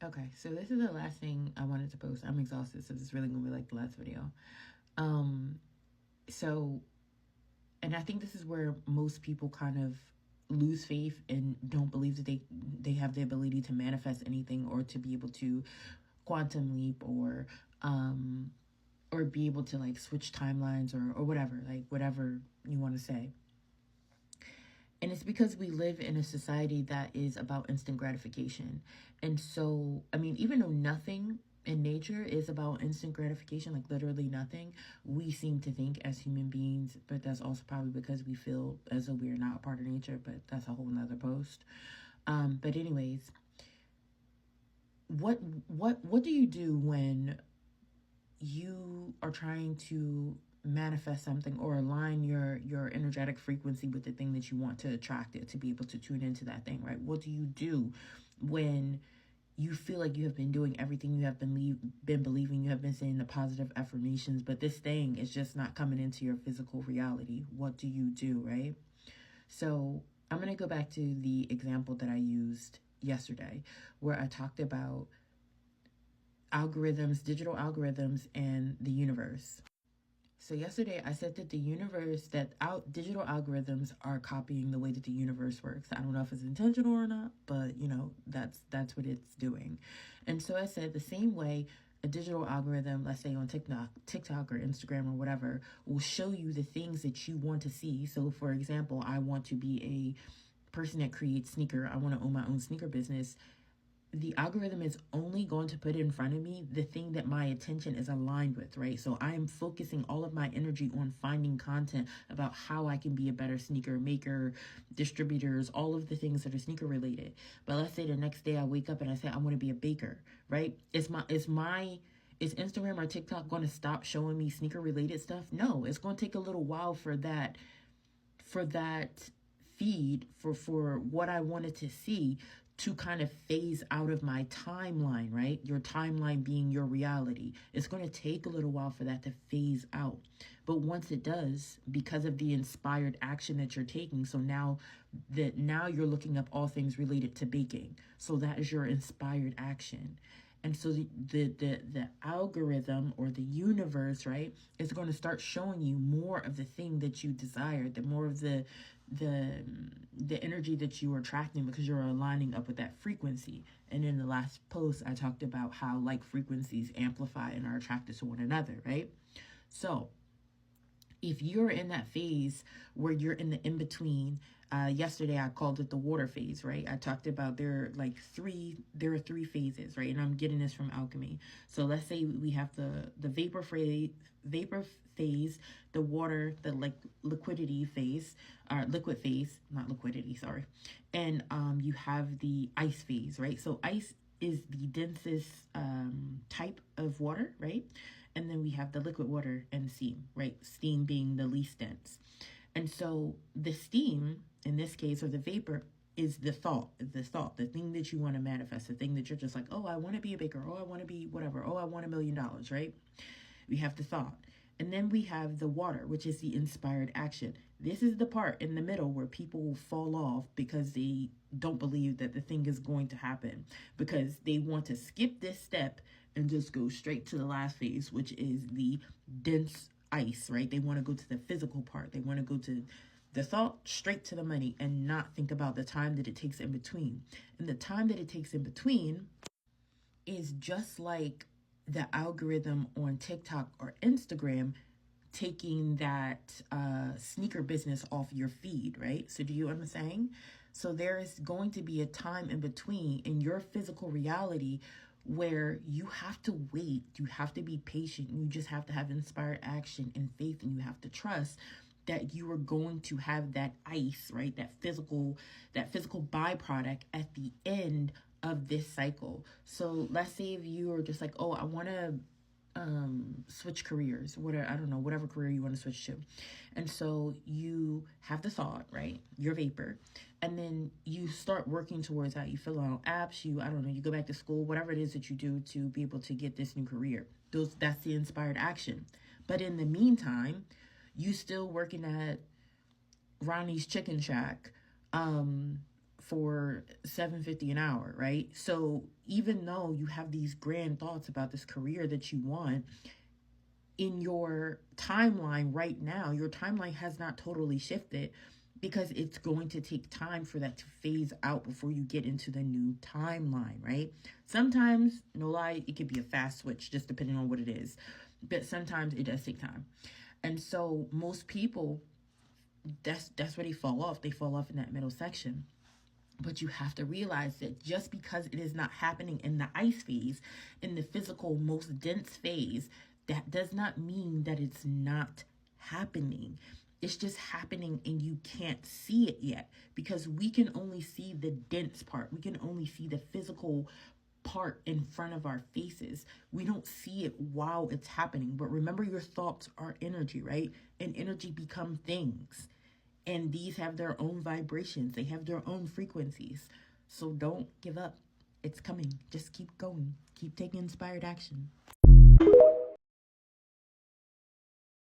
Okay, so this is the last thing I wanted to post. I'm exhausted, so this is really gonna be like the last video. Um, so, and I think this is where most people kind of lose faith and don't believe that they have the ability to manifest anything or to be able to quantum leap or be able to like switch timelines or whatever, like whatever you want to say. And it's because we live in a society that is about instant gratification. And so, I mean, even though nothing in nature is about instant gratification, like literally nothing, we seem to think as human beings, but that's also probably because we feel as though we're not a part of nature, but that's a whole nother post. But anyways, what do you do when you are trying to manifest something or align your energetic frequency with the thing that you want to attract it, to be able to tune into that thing, right? What do you do when you feel like you have been doing everything you have been believing, you have been saying the positive affirmations, but this thing is just not coming into your physical reality? What do you do, right? So I'm going to go back to the example that I used yesterday, where I talked about algorithms, digital algorithms, and the universe. So yesterday I said that the universe, that digital algorithms are copying the way that the universe works. I don't know if it's intentional or not, but you know, that's what it's doing. And so I said the same way a digital algorithm, let's say on TikTok or Instagram or whatever, will show you the things that you want to see. So for example, I want to be a person that creates sneaker. I want to own my own sneaker business. The algorithm is only going to put in front of me the thing that my attention is aligned with, right? So I am focusing all of my energy on finding content about how I can be a better sneaker maker, distributors, all of the things that are sneaker related. But let's say the next day I wake up and I say I want to be a baker, right? Is Instagram or TikTok going to stop showing me sneaker related stuff? No, it's going to take a little while for that feed for what I wanted to see to kind of phase out of my timeline, right? Your timeline being your reality. It's going to take a little while for that to phase out. But once it does, because of the inspired action that you're taking, so now you're looking up all things related to baking. So that is your inspired action. And so the algorithm or the universe, right, is going to start showing you more of the thing that you desire, the more of the energy that you are attracting, because you're aligning up with that frequency. And in the last post, I talked about how like frequencies amplify and are attracted to one another, right? So if you're in that phase where you're in the in-between, yesterday I called it the water phase, right? I talked about there are three phases, right? And I'm getting this from alchemy. So let's say we have the vapor phase, the water, the like liquidity phase, or liquid phase, not liquidity, sorry. And you have the ice phase, right? So ice is the densest type of water, right? And then we have the liquid water and steam, right? Steam being the least dense. And so the steam, in this case, or the vapor, is the thought, the thing that you want to manifest, the thing that you're just like, oh, I want to be a baker. Oh, I want to be whatever. Oh, I want $1 million, right? We have the thought. And then we have the water, which is the inspired action. This is the part in the middle where people will fall off because they don't believe that the thing is going to happen, because they want to skip this step and just go straight to the last phase, which is the dense ice, right? They want to go to the physical part. They want to go to the thought straight to the money and not think about the time that it takes in between. And the time that it takes in between is just like the algorithm on TikTok or Instagram taking that sneaker business off your feed, right? So do you understand? So there is going to be a time in between in your physical reality where you have to wait, you have to be patient, you just have to have inspired action and faith, and you have to trust that you are going to have that ice, right? That physical byproduct at the end of this cycle. So let's say if you are just like, oh, I want to switch careers, whatever career you want to switch to. And so you have the thought, right? Your vapor. And then you start working towards that. You fill out apps, you go back to school, whatever it is that you do to be able to get this new career. That's the inspired action. But in the meantime, you still working at Ronnie's Chicken Shack, for $7.50 an hour, right? So even though you have these grand thoughts about this career that you want, in your timeline right now, your timeline has not totally shifted, because it's going to take time for that to phase out before you get into the new timeline, right? Sometimes, no lie, it could be a fast switch, just depending on what it is. But sometimes it does take time. And so most people, that's where they fall off. They fall off in that middle section. But you have to realize that just because it is not happening in the ice phase, in the physical, most dense phase, that does not mean that it's not happening. It's just happening and you can't see it yet, because we can only see the dense part. We can only see the physical part in front of our faces. We don't see it while it's happening. But remember, your thoughts are energy, right? And energy become things. And these have their own vibrations. They have their own frequencies. So don't give up. It's coming. Just keep going. Keep taking inspired action.